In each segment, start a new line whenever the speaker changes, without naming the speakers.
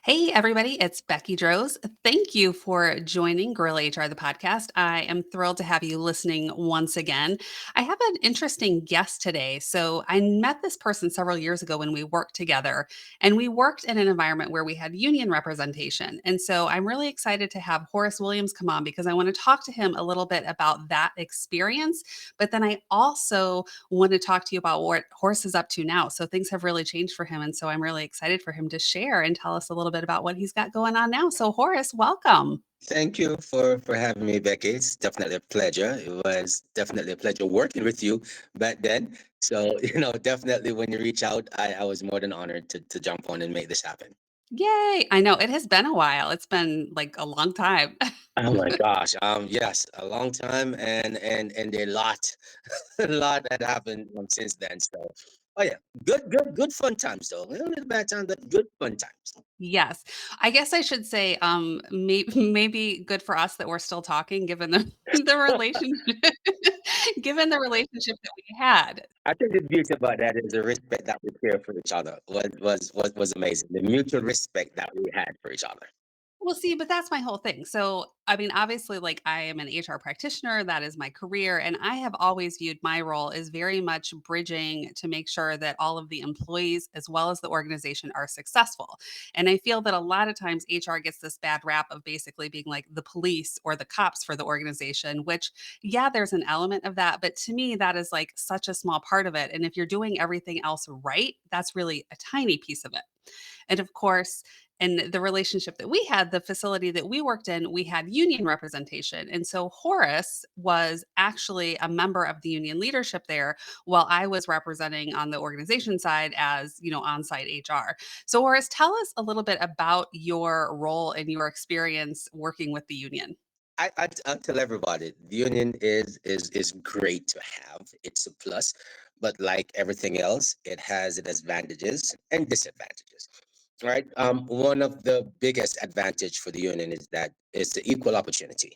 Hey, everybody, it's Becky Droz. Thank you for joining Gorilla HR, the podcast. I am thrilled to have you listening once again. I have an interesting guest today. So, I met this person several years ago when we worked together, and we worked in an environment where we had union representation. And so, I'm really excited to have Horace Williams come on because I want to talk to him a little bit about that experience. But then I also want to talk to you about what Horace is up to now. So things have really changed for him. And so I'm really excited for him to share and tell us a little bit about what he's got going on now. So, Horace, welcome.
Thank you for having me, Becky. It's definitely a pleasure. It was definitely a pleasure working with you back then. So, definitely when you reach out, I was more than honored to jump on and make this happen.
Yay. I know it has been a while. It's been like a long time.
Oh my gosh. Yes, a long time and a lot, a lot that happened since then. So, oh yeah, good fun times though. A little bad times, but good fun times.
Yes. I guess I should say, maybe good for us that we're still talking given the the relationship given the relationship that we had.
I think the beauty about that is the respect that we share for each other was amazing. The mutual respect that we had for each other.
Well, see, but that's my whole thing. So, I mean, obviously, like I am an HR practitioner, that is my career. And I have always viewed my role as very much bridging to make sure that all of the employees as well as the organization are successful. And I feel that a lot of times HR gets this bad rap of basically being like the police or the cops for the organization, which, yeah, there's an element of that. But to me, that is like such a small part of it. And if you're doing everything else right, that's really a tiny piece of it. And of course, in the relationship that we had, the facility that we worked in, we had union representation. And so Horace was actually a member of the union leadership there while I was representing on the organization side as, on-site HR. So Horace, tell us a little bit about your role and your experience working with the union.
I tell everybody the union is great to have. It's a plus, but like everything else, it has its advantages and disadvantages. Right. One of the biggest advantage for the union is that it's the equal opportunity,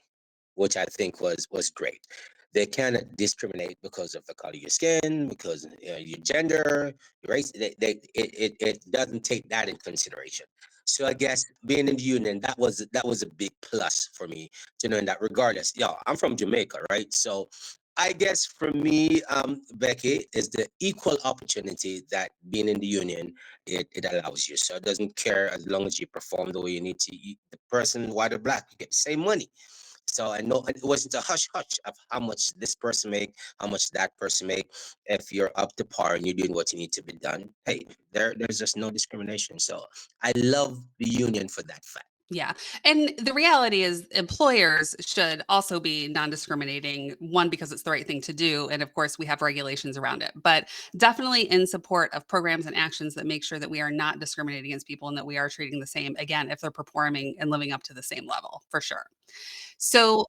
which I think was great. They cannot discriminate because of the color of your skin, because your gender, your race. It doesn't take that in consideration. So I guess being in the union, that was a big plus for me to know that regardless. Yeah, I'm from Jamaica, right? So I guess for me, Becky, is the equal opportunity that being in the union it allows you. So it doesn't care as long as you perform the way you need to. The person, white or black, you get the same money. So I know it wasn't a hush hush of how much this person make, how much that person make. If you're up to par and you're doing what you need to be done, hey, there's just no discrimination. So I love the union for that fact.
Yeah. And the reality is employers should also be non-discriminating, one, because it's the right thing to do. And of course, we have regulations around it, but definitely in support of programs and actions that make sure that we are not discriminating against people and that we are treating the same, again, if they're performing and living up to the same level, for sure. So,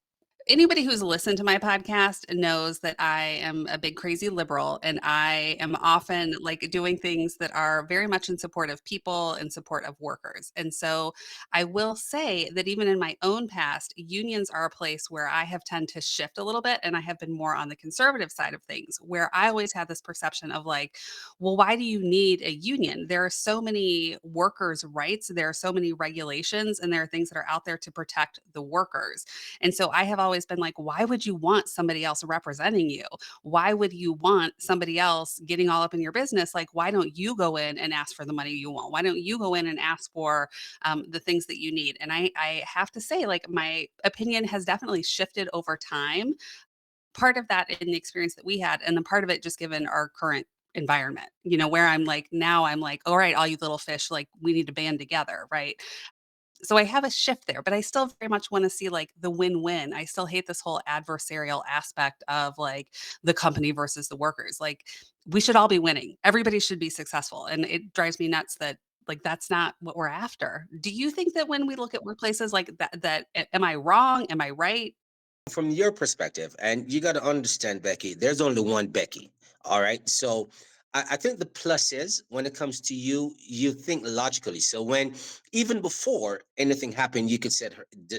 anybody who's listened to my podcast knows that I am a big crazy liberal and I am often like doing things that are very much in support of people and support of workers. And so I will say that even in my own past, unions are a place where I have tend to shift a little bit and I have been more on the conservative side of things where I always had this perception of like, well, why do you need a union? There are so many workers' rights, there are so many regulations, and there are things that are out there to protect the workers. And so I have always been like, why would you want somebody else representing you? Why would you want somebody else getting all up in your business? Like, why don't you go in and ask for the money you want? Why don't you go in and ask for the things that you need? And I have to say, like, my opinion has definitely shifted over time. Part of that in the experience that we had, and then part of it just given our current environment, where I'm like, now I'm like, all right, all you little fish, like, we need to band together, right? So I have a shift there, but I still very much wanna see, like, the win-win. I still hate this whole adversarial aspect of, like, the company versus the workers. Like, we should all be winning. Everybody should be successful, and it drives me nuts that, like, that's not what we're after. Do you think that when we look at workplaces like that am I wrong? Am I right?
From your perspective, and you got to understand, Becky, there's only one Becky. All right. So I think the plus is when it comes to you, you think logically. So when even before anything happened, you could say,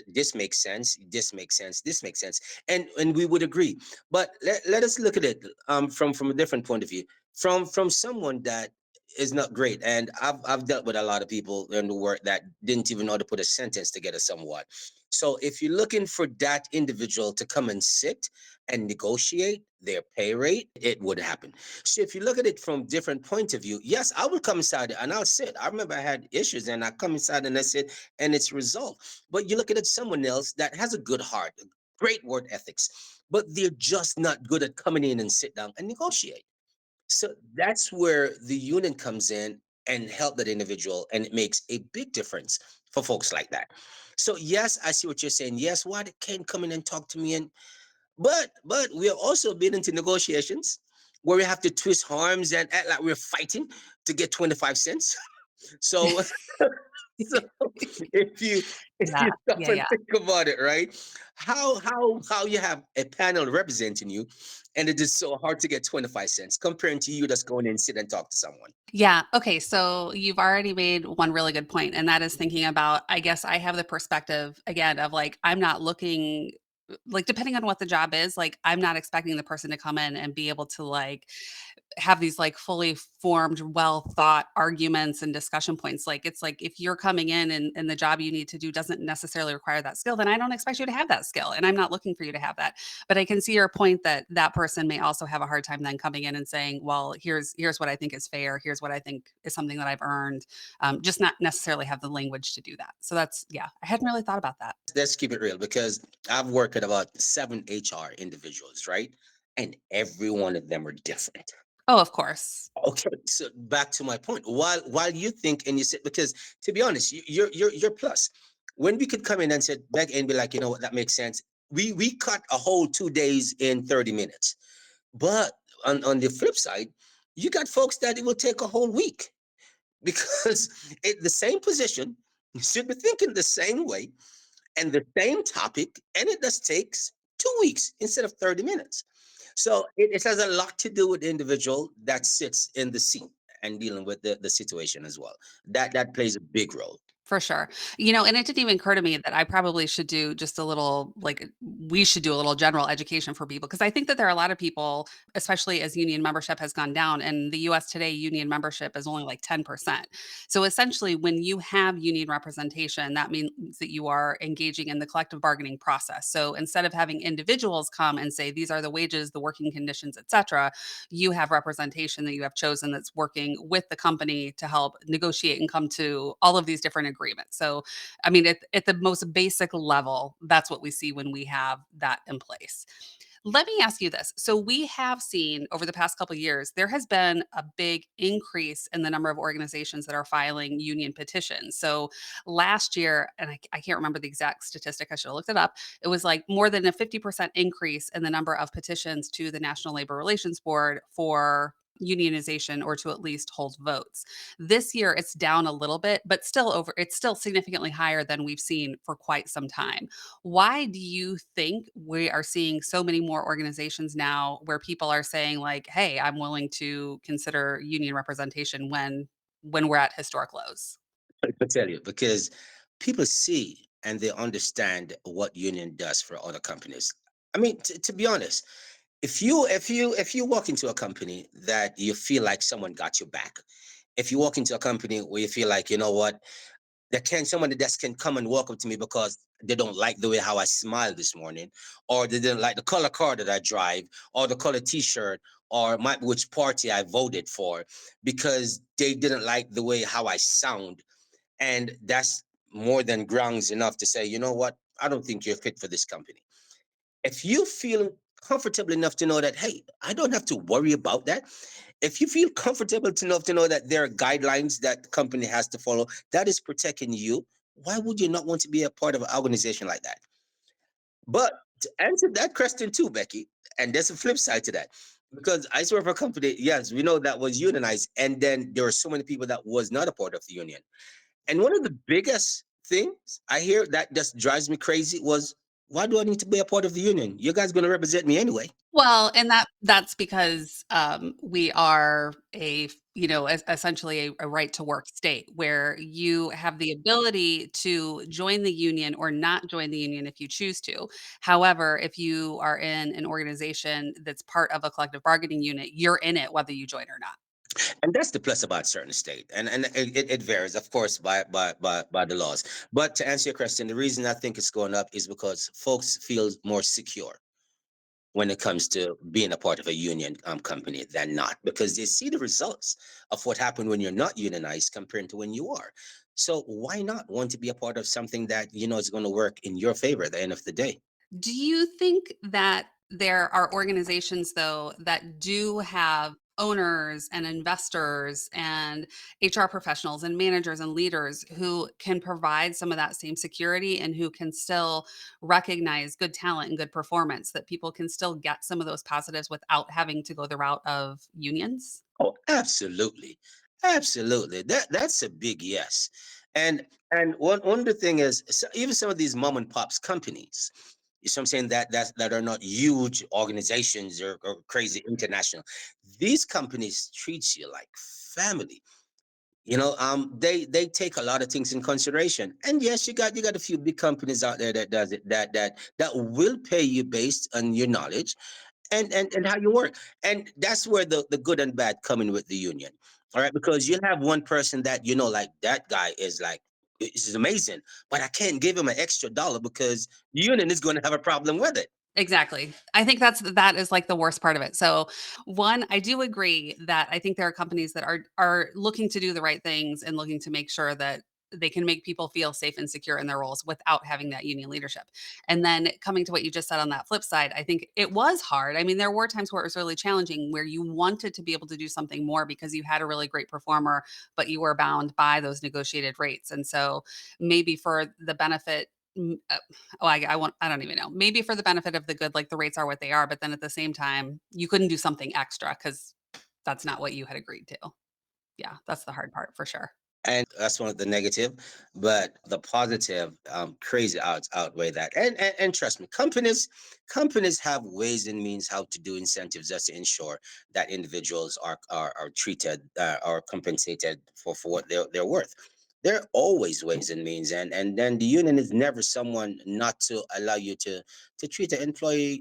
This makes sense. This makes sense. This makes sense," and we would agree. But let us look at it from a different point of view, from someone that is not great. And I've dealt with a lot of people in the work that didn't even know how to put a sentence together somewhat. So if you're looking for that individual to come and sit and negotiate their pay rate, it would happen. So if you look at it from different point of view, yes, I will come inside and I'll sit. I remember I had issues and I come inside and I sit and it's resolved. But you look at it someone else that has a good heart, great word ethics, but they're just not good at coming in and sit down and negotiate. So that's where the union comes in and help that individual, and it makes a big difference for folks like that. So yes, I see what you're saying. Yes, why they can't come in and talk to me, and but we are also been into negotiations where we have to twist arms and act like we're fighting to get 25 cents. So so if
Yeah,
you stop
yeah,
and
yeah.
think about it, right? How you have a panel representing you, and it is so hard to get 25 cents comparing to you just going in, sit and talk to someone.
Yeah. Okay. So you've already made one really good point, and that is thinking about, I guess I have the perspective again of like, I'm not looking like, depending on what the job is, like, I'm not expecting the person to come in and be able to like have these like fully formed, well thought arguments and discussion points. Like it's like if you're coming in and the job you need to do doesn't necessarily require that skill, then I don't expect you to have that skill. And I'm not looking for you to have that. But I can see your point that that person may also have a hard time then coming in and saying, well, here's what I think is fair. Here's what I think is something that I've earned. Just not necessarily have the language to do that. So that's yeah, I hadn't really thought about that.
Let's keep it real because I've worked with about 7 HR individuals, right? And every one of them are different.
Oh, of course.
Okay, so back to my point. While you think and you say, because to be honest, you're plus. When we could come in and sit back and be like, you know what, that makes sense. We cut a whole 2 days in 30 minutes. But on the flip side, you got folks that it will take a whole week because the same position you should be thinking the same way and the same topic, and it just takes 2 weeks instead of 30 minutes. So it has a lot to do with the individual that sits in the seat and dealing with the situation as well. That plays a big role.
For sure. And it didn't even occur to me that I probably should do just a little like we should do a little general education for people because I think that there are a lot of people, especially as union membership has gone down. And the US today, union membership is only like 10%. So essentially, when you have union representation, that means that you are engaging in the collective bargaining process. So instead of having individuals come and say, these are the wages, the working conditions, et cetera, you have representation that you have chosen that's working with the company to help negotiate and come to all of these different agreements. So, I mean, at the most basic level, that's what we see when we have that in place. Let me ask you this. So we have seen over the past couple of years, there has been a big increase in the number of organizations that are filing union petitions. So last year, and I can't remember the exact statistic, I should have looked it up. It was like more than a 50% increase in the number of petitions to the National Labor Relations Board for unionization or to at least hold votes. This year it's down a little bit, but it's still significantly higher than we've seen for quite some time. Why do you think we are seeing so many more organizations now where people are saying like, "Hey, I'm willing to consider union representation when we're at historic lows?"
I tell you, because people see and they understand what union does for other companies. I mean, to be honest, if you walk into a company that you feel like someone got your back, if you walk into a company where you feel like, you know what, that can someone that can come and walk up to me because they don't like the way how I smiled this morning, or they didn't like the color car that I drive, or the color T-shirt, or which party I voted for, because they didn't like the way how I sound, and that's more than grounds enough to say, you know what, I don't think you're fit for this company. If you feel comfortable enough to know that, hey, I don't have to worry about that. If you feel comfortable enough to know that there are guidelines that the company has to follow that is protecting you, why would you not want to be a part of an organization like that? But to answer that question too, Becky, and there's a flip side to that. Because I work for a company, yes, we know that was unionized, and then there were so many people that was not a part of the union. And one of the biggest things I hear that just drives me crazy was, why do I need to be a part of the union? You guys going to represent me anyway.
Well, and that's because, we are essentially a right to work state where you have the ability to join the union or not join the union if you choose to. However, if you are in an organization that's part of a collective bargaining unit, you're in it whether you join or not.
And that's the plus about certain state, and it varies, of course, by the laws. But to answer your question, the reason I think it's going up is because folks feel more secure when it comes to being a part of a union company than not, because they see the results of what happened when you're not unionized compared to when you are. So why not want to be a part of something that you know is going to work in your favor at the end of the day?
Do you think that there are organizations, though, that do have owners and investors and HR professionals and managers and leaders who can provide some of that same security and who can still recognize good talent and good performance, that people can still get some of those positives without having to go the route of unions?
Oh, absolutely. Absolutely. That's a big yes. And one of the thing is even some of these mom and pops companies, you see what I'm saying, that are not huge organizations or crazy international. These companies treat you like family. They take a lot of things in consideration. And yes, you got a few big companies out there that does it, that will pay you based on your knowledge and how you work. And that's where the good and bad come in with the union. All right, because you'll have one person that like that guy is like, this is amazing, but I can't give him an extra dollar because the union is going to have a problem with it.
Exactly. I think that is, like, the worst part of it. So, one, I do agree that I think there are companies that are looking to do the right things and looking to make sure that they can make people feel safe and secure in their roles without having that union leadership. And then coming to what you just said on that flip side, I think it was hard. I mean, there were times where it was really challenging, where you wanted to be able to do something more because you had a really great performer, but you were bound by those negotiated rates. And so, maybe for the benefit oh, I don't even know. Maybe for the benefit of the good, like, the rates are what they are, but then at the same time, you couldn't do something extra because that's not what you had agreed to. Yeah, that's the hard part for sure.
And that's one of the negative, but the positive crazy outweigh that. And trust me, companies have ways and means how to do incentives just to ensure that individuals are treated or compensated for what they're worth. There are always ways and means, and then the union is never someone not to allow you to treat an employee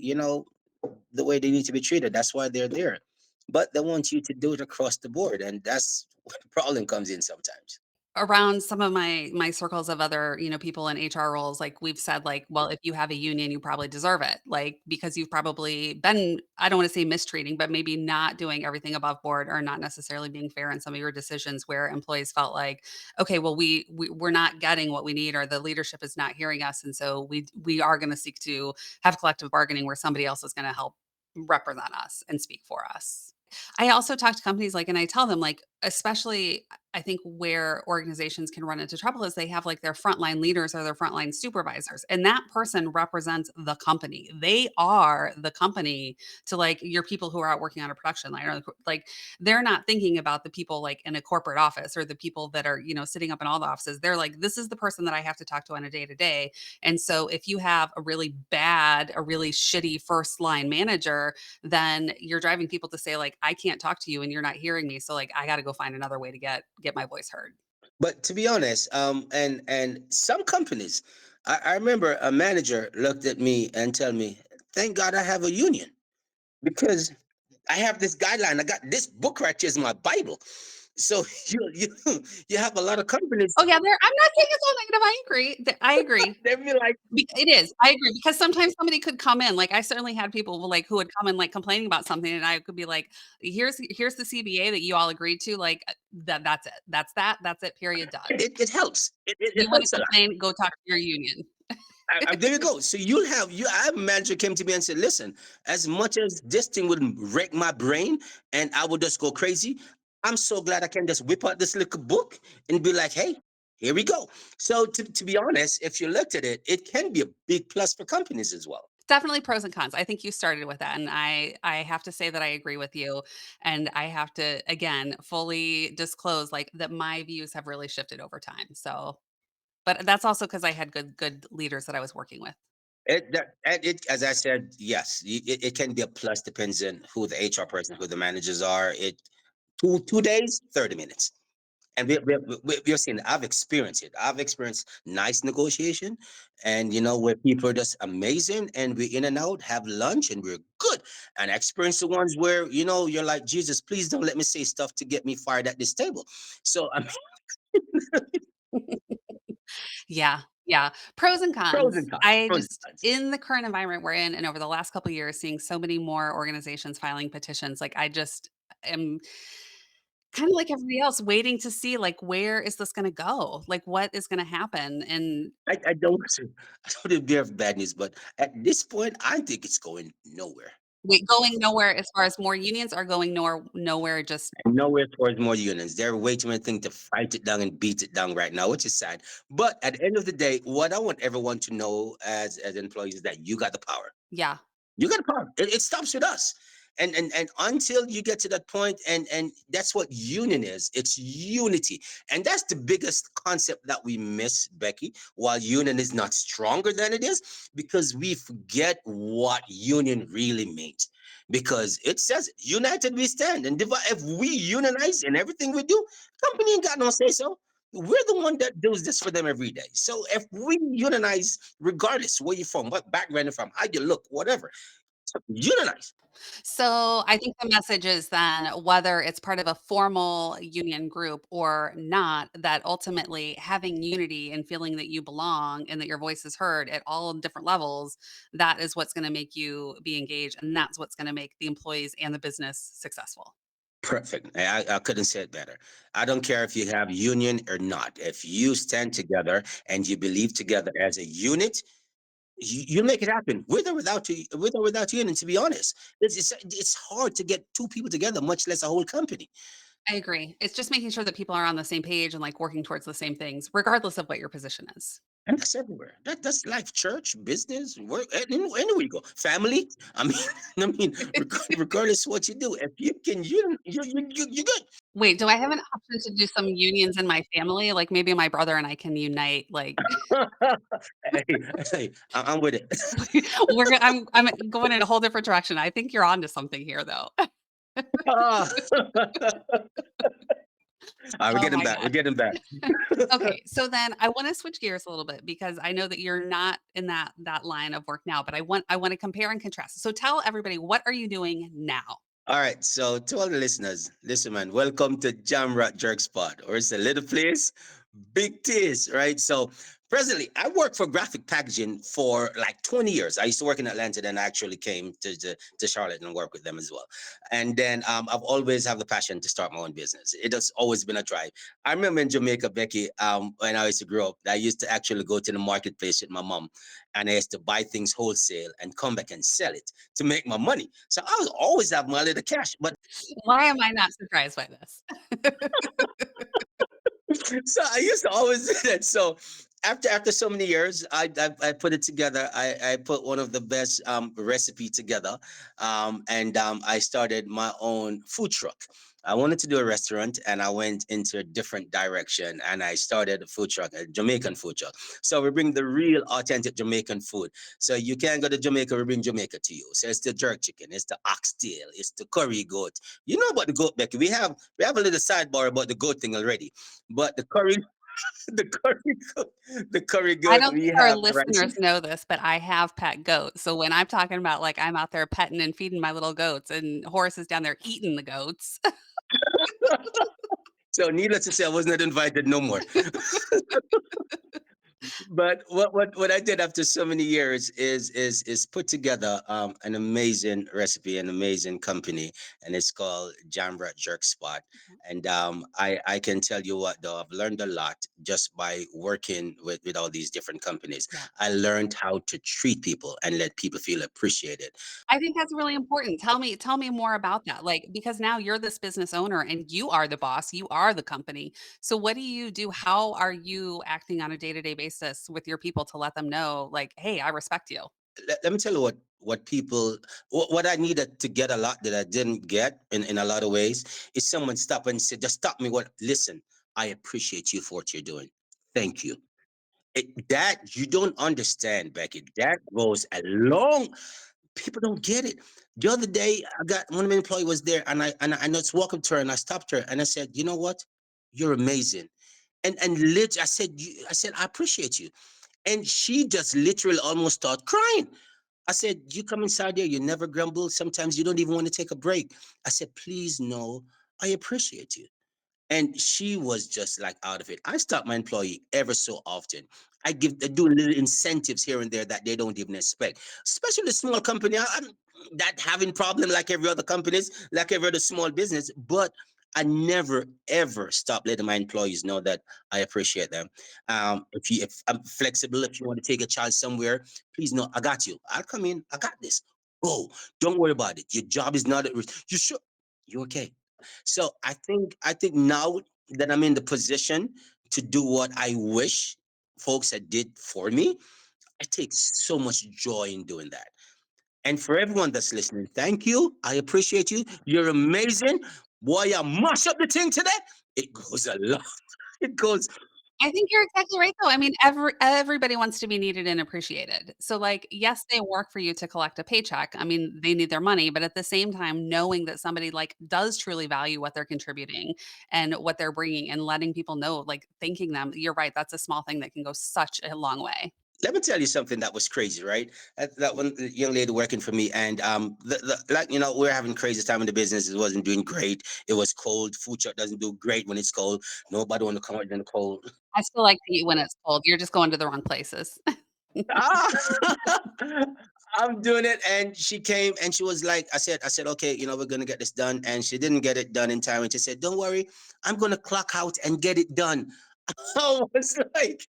the way they need to be treated. That's why they're there. But they want you to do it across the board, and that's where the problem comes in sometimes.
Around some of my circles of other, people in HR roles, like, we've said, like, "Well, if you have a union, you probably deserve it." Like, because you've probably been, I don't wanna say mistreating, but maybe not doing everything above board or not necessarily being fair in some of your decisions where employees felt like, "Okay, well, we're not getting what we need, or the leadership is not hearing us, and so we are gonna seek to have collective bargaining where somebody else is gonna help represent us and speak for us." I also talk to companies, like, and I tell them, like, especially I think where organizations can run into trouble is they have, like, their frontline leaders or their frontline supervisors, and that person represents the company. They are the company to, like, your people who are out working on a production line, or, like, they're not thinking about the people, like, in a corporate office or the people that are, sitting up in all the offices. They're like, "This is the person that I have to talk to on a day to day." And so if you have a really shitty first line manager, then you're driving people to say, like, "I can't talk to you and you're not hearing me, so, like, I gotta go find another way to get my voice heard."
But to be honest, and some companies, I remember a manager looked at me and tell me, "Thank God I have a union because I have this guideline. I got this book right here is my Bible." So you have a lot of companies.
Oh, yeah, I'm not saying it's all negative, I agree, I agree.
They be like,
It is, I agree, because sometimes somebody could come in, like, I certainly had people who would come in, like, complaining about something, and I could be like, "Here's the CBA that you all agreed to, like, that's it. That's it, period, done.
it helps. It
You wanna
helps a lot.
complain, go talk to your union."
There you go. So you'll have you. I have a manager came to me and said, "Listen, as much as this thing would wreck my brain and I would just go crazy, I'm so glad I can just whip out this little book and be like, hey, here we go." So to be honest, if you looked at it, it can be a big plus for companies as well.
Definitely pros and cons. I think you started with that, and I have to say that I agree with you, and I have to, again, fully disclose, like, that my views have really shifted over time, so but that's also because I had good leaders that I was working with.
As I said, yes, it can be a plus. Depends on who the HR person, who the managers are. It 2 days, 30 minutes. And we're seeing, I've experienced it. I've experienced nice negotiation, and where people are just amazing, and we're in and out, have lunch, and we're good. And I experienced the ones where you're like, Jesus, please don't let me say stuff to get me fired at this table. So I'm
Yeah, yeah. Pros and
pros and
cons.
cons,
I
pros and
just
cons.
in the current environment we're in and over the last couple of years, seeing so many more organizations filing petitions, like, I just am kinda like everybody else waiting to see, like, where is this gonna go? Like, what is gonna happen? And
I don't I don't want to give bad news, but at this point, I think it's going nowhere.
wait, going nowhere as far as more unions are going nowhere just
Nowhere towards more unions. There are way too many things to fight it down and beat it down right now, which is sad. But at the end of the day, what I want everyone to know as employees is that you got the power.
yeah,
You got a problem. It stops with us. And until you get to that point, and that's what union is. It's unity. And that's the biggest concept that we miss, Becky, while union is not stronger than it is, because we forget what union really means. Because it says united we stand. And if we unionize in everything we do, company ain't got no say so. We're the one that does this for them every day. So if we unionize, regardless where you're from, what background you're from, how you look, whatever, unionize.
so I think the message is then whether it's part of a formal union group or not, that ultimately having unity and feeling that you belong and that your voice is heard at all different levels, that is what's gonna make you be engaged, and that's what's gonna make the employees and the business successful.
Perfect. I couldn't say it better. I don't care if you have union or not. If you stand together and you believe together as a unit, you make it happen with or without union. To be honest, it's hard to get two people together, much less a whole company.
I agree. It's just making sure that people are on the same page and, like, working towards the same things, regardless of what your position is.
And that's everywhere. That's life, church, business, work, anywhere you go, family. I mean, I mean, regardless of what you do, if you can, you're good.
Wait, do I have an option to do some unions in my family? Like, maybe my brother and I can unite, like
Hey, hey, I'm with it.
I'm going in a whole different direction. I think you're onto something here, though.
Ah. All right, we're
Oh
getting
my
back. We're
gosh.
getting back.
Okay, so then I wanna switch gears a little bit because I know that you're not in that line of work now, but I wanna compare and contrast. So tell everybody, what are you doing now?
All right, so to all the listeners, listen, man, welcome to Jamrock Jerk Spot, or it's a little place, big tears, right? So presently, I work for graphic packaging for like 20 years. I used to work in Atlanta, then I actually came to Charlotte and work with them as well. And then I've always have the passion to start my own business. It has always been a drive. I remember in Jamaica, Becky, when I used to grow up, I used to actually go to the marketplace with my mom, and I used to buy things wholesale and come back and sell it to make my money. So I was always have my little cash. But
Why am I not surprised by this?
so I used to always do that. So after so many years, I put it together. I put one of the best recipe together, and I started my own food truck. I wanted to do a restaurant, and I went into a different direction, and I started a food truck, a Jamaican food truck. So we bring the real, authentic Jamaican food. So you can't go to Jamaica, we bring Jamaica to you. So it's the jerk chicken, it's the oxtail, it's the curry goat. You know about the goat, Becky? We have a little sidebar about the goat thing already, but the curry, the curry, the curry
I
goat,
don't
we
think our
have rice.
listeners know this, but I have pet goats. So when I'm talking about, like, I'm out there petting and feeding my little goats and Horace is down there eating the goats.
So needless to say, I was not invited no more. But what I did after so many years is put together an amazing recipe, an amazing company, and it's called Jamrock Jerk Spot. And I can tell you what, though, I've learned a lot just by working with all these different companies.
Yeah.
I learned how to treat people and let people feel appreciated.
I think that's really important. Tell me more about that. Like, because now you're this business owner and you are the boss, you are the company. So what do you do? How are you acting on a day-to-day basis with your people to let them know, like, "Hey, I respect you."
Let me tell you what people what I needed to get a lot that I didn't get in a lot of ways is someone stop and say, just stop me. What listen, I appreciate you for what you're doing. Thank you. That you don't understand, Becky. That goes a long. People don't get it. The other day, I got one of my employee was there, and I just walked up to her and I stopped her and I said, you know what? You're amazing. And lit, I said, I appreciate you. And she just literally almost started crying. I said, you come inside there, you never grumble. Sometimes you don't even want to take a break. I said, please know I appreciate you. And she was just like out of it. I stop my employee ever so often. I do little incentives here and there that they don't even expect, especially the small company. I'm that having problem like every other companies, like every other small business. But I never ever stop letting my employees know that I appreciate them. If I'm flexible, if you want to take a child somewhere, please know I got you. I'll come in. I got this. Go. Don't worry about it. Your job is not at risk. You sure? You okay? So I think now that I'm in the position to do what I wish folks had did for me, I take so much joy in doing that. And for everyone that's listening, thank you. I appreciate you. You're amazing. Boy, I mash up the thing today. It goes a lot. It goes,
I think you're exactly right, though. I mean, everybody wants to be needed and appreciated. So, like, yes, they work for you to collect a paycheck. I mean, they need their money, but at the same time, knowing that somebody like does truly value what they're contributing and what they're bringing, and letting people know, like, thanking them. You're right. That's a small thing that can go such a long way.
let me tell you something that was crazy, right? That one young lady working for me, and like we're having crazy time in the business. It wasn't doing great. It was cold. Food truck doesn't do great when it's cold. Nobody want to come out in the cold.
I still like to eat when it's cold. You're just going to the wrong places.
Ah! I'm doing it, and she came and she was like, I said, okay, we're gonna get this done, and she didn't get it done in time, and she said, don't worry, I'm gonna clock out and get it done. I was like,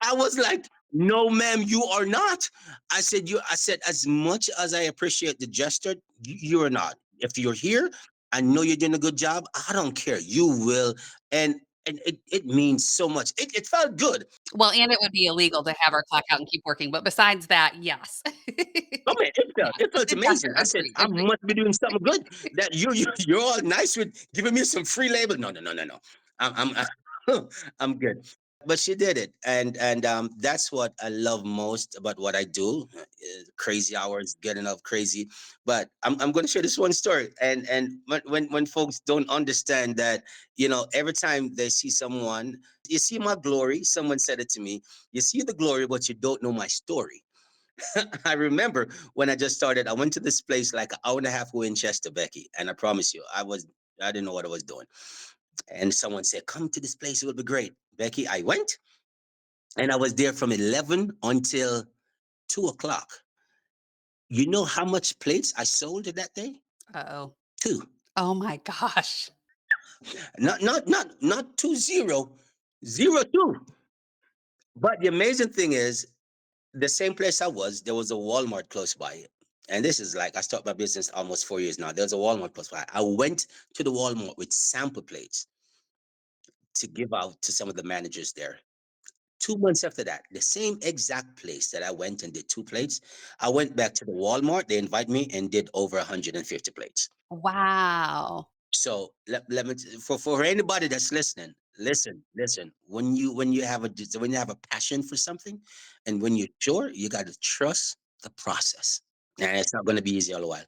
I was like, no, ma'am, you are not. I said, as much as I appreciate the gesture, you are not. If you're here, I know you're doing a good job. I don't care. You will. And it means so much. It felt good.
Well, and it would be illegal to have her clock out and keep working, but besides that, yes.
Oh man, it felt
Yes,
amazing. I said,
agreed,
I
agreed.
must be doing something good. That you're all nice with giving me some free labor. No, no, no, no, no. I'm I'm good. But she did it, and that's what I love most about what I do. Crazy hours, getting up crazy. But I'm going to share this one story, and when folks don't understand that, every time they see someone, you see my glory. Someone said it to me. You see the glory, but you don't know my story. I remember when I just started, I went to this place like an hour and a half away in Chester, Becky, and I promise you, I didn't know what I was doing. And someone said, "Come to this place; it will be great." Becky, I went, and I was there from 11 until 2 o'clock. You know how much plates I sold that day?
Uh-oh.
Two.
Oh my gosh.
Not 2-0, 0-2. But the amazing thing is, the same place I was, there was a Walmart close by. And this is like I started my business almost 4 years now. There's a Walmart close by. I went to the Walmart with sample plates to give out to some of the managers there. 2 months after that, the same exact place that I went and did two plates, I went back to the Walmart. They invited me and did over 150 plates.
Wow.
So let me for anybody that's listening, listen. When you have a passion for something, and when you're sure, you got to trust the process, and it's not going to be easy all the while.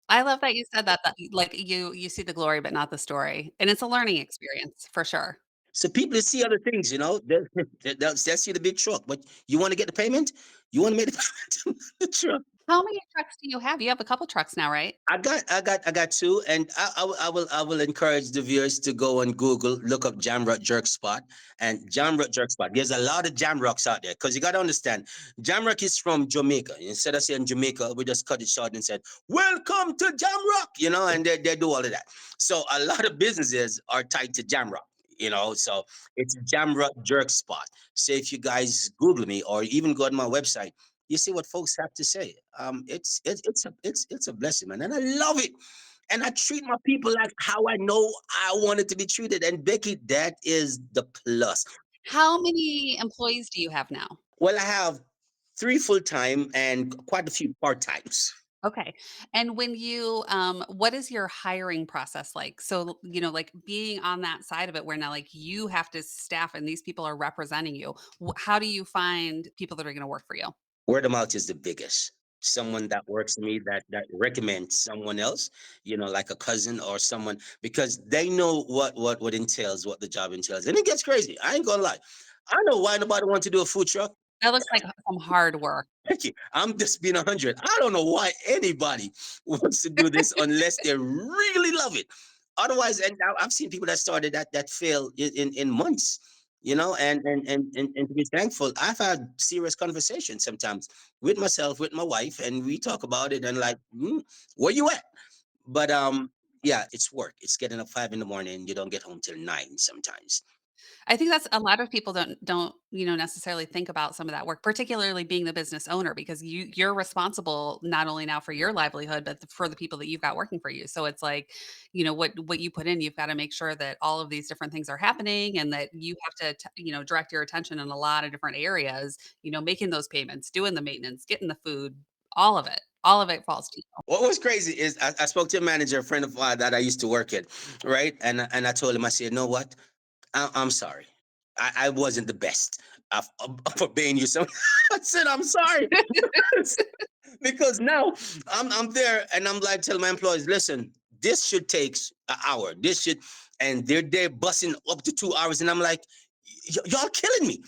I love that you said that, like, you see the glory, but not the story, and it's a learning experience for sure.
So people see other things, they'll see the big truck, but you want to get the payment, you want to make the payment to the truck.
How many trucks do you have? You have a couple trucks now, right?
I got two, and I will encourage the viewers to go on Google, look up Jamrock Jerk Spot and Jamrock Jerk Spot. There's a lot of Jamrocks out there because you got to understand, Jamrock is from Jamaica. Instead of saying Jamaica, we just cut it short and said, "Welcome to Jamrock," and they do all of that. So a lot of businesses are tied to Jamrock. So it's Jamrock Jerk Spot. So if you guys Google me or even go on my website, you see what folks have to say. It's a blessing, man, and I love it. And I treat my people like how I know I wanted to be treated. And Becky, that is the plus.
How many employees do you have now?
Well, I have three full time and quite a few part times.
Okay. And when you what is your hiring process like? So, like being on that side of it where now like you have to staff and these people are representing you. How do you find people that are going to work for you?
Word of mouth is the biggest. someone that works for me that recommends someone else, like a cousin or someone, because they know what entails, what the job entails, and it gets crazy. I ain't gonna lie. I know why nobody wants to do a food truck.
That looks like some hard work.
Thank you. I'm just being 100. I don't know why anybody wants to do this unless they really love it. Otherwise, and I've seen people that started that fail in months, and to be thankful, I've had serious conversations sometimes with myself, with my wife, and we talk about it and like, where you at? But yeah, it's work. It's getting up 5 in the morning. You don't get home till 9 sometimes.
I think that's a lot of people don't necessarily think about some of that work, particularly being the business owner, because you're responsible not only now for your livelihood, but for the people that you've got working for you. So it's like, what you put in, you've got to make sure that all of these different things are happening and that you have to, direct your attention in a lot of different areas, making those payments, doing the maintenance, getting the food, all of it. All of it falls to you.
What was crazy is I spoke to a manager, a friend of mine that I used to work at, right? And I told him, I said, you know what? I'm sorry. I wasn't the best for being you. So I said, I'm sorry. Because now I'm there and I'm like telling my employees, listen, this should take an hour. This should, and they're busting up to 2 hours. And I'm like, y'all killing me.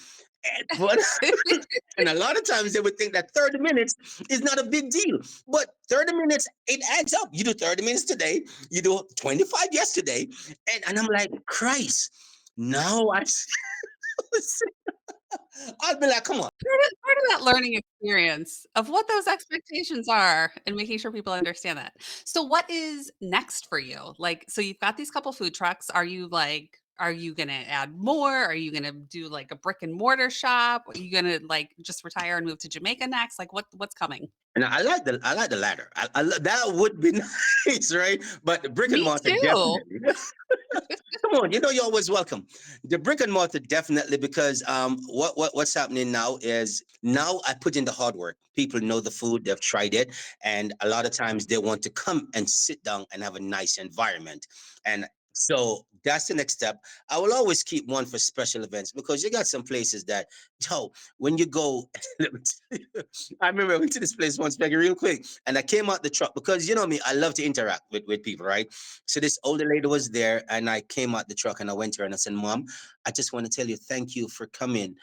But and a lot of times they would think that 30 minutes is not a big deal. But 30 minutes, it adds up. You do 30 minutes today, you do 25 yesterday. And I'm like, Christ, no, I'd be like, come on.
Part of that learning experience of what those expectations are and making sure people understand that. So what is next for you? Like, so you've got these couple food trucks. Are you gonna add more? Are you gonna do like a brick and mortar shop? Are you gonna like just retire and move to Jamaica next? Like what's coming?
And I like the latter. That would be nice, right? But the brick and
Me
mortar
too.
definitely. Come on, you're always welcome. The brick and mortar definitely, because what's happening now is now I put in the hard work. People know the food, they've tried it, and a lot of times they want to come and sit down and have a nice environment. And so that's the next step. I will always keep one for special events because you got some places that, when you go, let me tell you, I remember I went to this place once, Becky, real quick, and I came out the truck because you know me, I love to interact with people, right? So this older lady was there, and I came out the truck and I went to her and I said, Mom, I just want to tell you thank you for coming,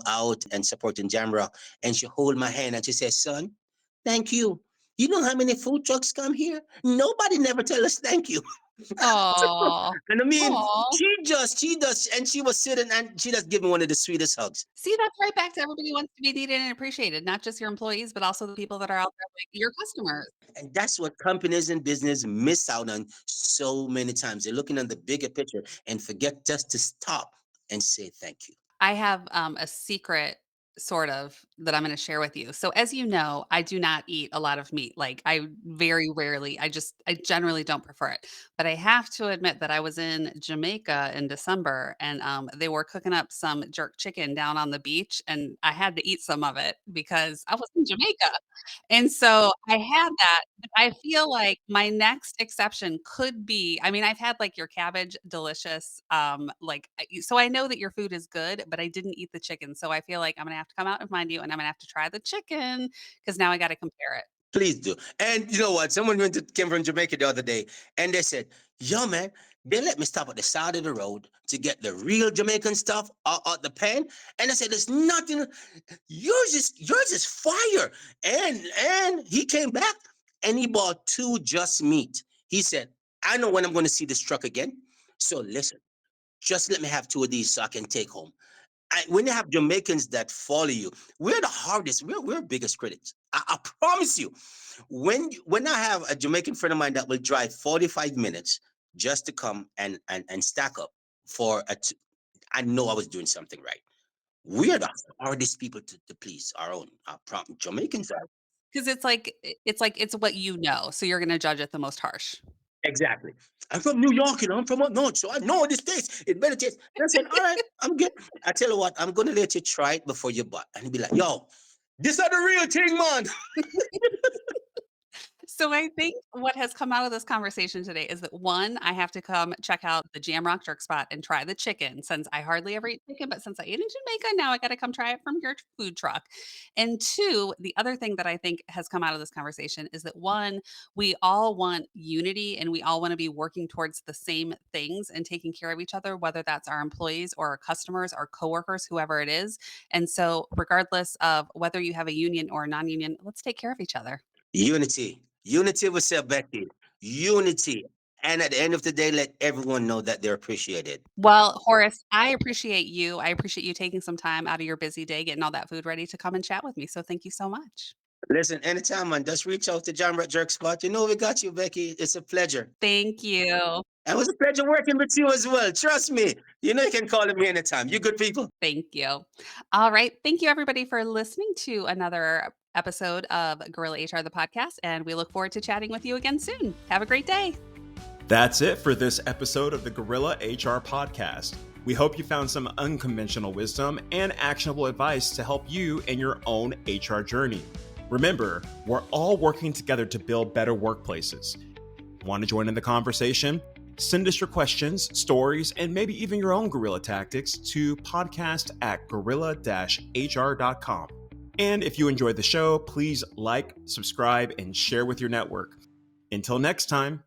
out and supporting Jamrock. And she hold my hand and she says, Son, thank you. You know how many food trucks come here? Nobody never tell us thank you.
Oh,
And I mean,
oh.
she does, and she was sitting and she just gave me one of the sweetest hugs.
See, that's right back to everybody wants to be needed and appreciated, not just your employees, but also the people that are out there, like your customers.
And that's what companies and business miss out on so many times. They're looking at the bigger picture and forget just to stop and say thank you.
I have, a secret sort of that I'm gonna share with you. So as you know, I do not eat a lot of meat. Like I very rarely, I generally don't prefer it. But I have to admit that I was in Jamaica in December and they were cooking up some jerk chicken down on the beach and I had to eat some of it because I was in Jamaica. And so I had that, but I feel like my next exception could be I mean, I've had, like, your cabbage, delicious, so I know that your food is good, but I didn't eat the chicken, so I feel like I'm gonna have to come out and find you, and I'm gonna have to try the chicken because now I gotta compare it.
Please do. And you know what? Someone came from Jamaica the other day and they said, Yo, man, they let me stop at the side of the road to get the real Jamaican stuff out the pan. And I said, There's nothing. Yours is fire. And he came back and he bought two just meat. He said, I know when I'm going to see this truck again. So listen, just let me have two of these so I can take home. When you have Jamaicans that follow you, we're the hardest. We're biggest critics. I promise you. When I have a Jamaican friend of mine that will drive 45 minutes just to come and stack up for I know I was doing something right. We're the hardest people to please. Our own Jamaicans are.
'Cause it's what you know, so you're gonna judge it the most harsh.
Exactly. I'm from New York, I'm from up north, so I know this taste. It better taste. And I said, all right, I'm good. I tell you what, I'm gonna let you try it before you buy. And he'd be like, yo, this are the real thing, man.
So I think what has come out of this conversation today is that one, I have to come check out the Jamrock Jerk Spot and try the chicken since I hardly ever eat chicken, but since I eat in Jamaica, now I got to come try it from your food truck. And two, the other thing that I think has come out of this conversation is that one, we all want unity and we all want to be working towards the same things and taking care of each other, whether that's our employees or our customers, our coworkers, whoever it is. And so, regardless of whether you have a union or a non union, let's take care of each other.
Unity. Unity will say Becky. Unity. And at the end of the day, let everyone know that they're appreciated.
Well, Horace, I appreciate you. I appreciate you taking some time out of your busy day, getting all that food ready to come and chat with me. So thank you so much.
Listen, anytime, man, just reach out to Jamrock Jerk Spot. You know we got you, Becky. It's a pleasure.
Thank you.
And it was a pleasure working with you as well. Trust me. You know you can call on me anytime. You good people.
Thank you. All right. Thank you, everybody, for listening to another episode of Gorilla HR, the podcast. And we look forward to chatting with you again soon. Have a great day.
That's it for this episode of the Gorilla HR podcast. We hope you found some unconventional wisdom and actionable advice to help you in your own HR journey. Remember, we're all working together to build better workplaces. Want to join in the conversation? Send us your questions, stories, and maybe even your own guerrilla tactics to podcast@gorilla-hr.com. And if you enjoyed the show, please like, subscribe, and share with your network. Until next time.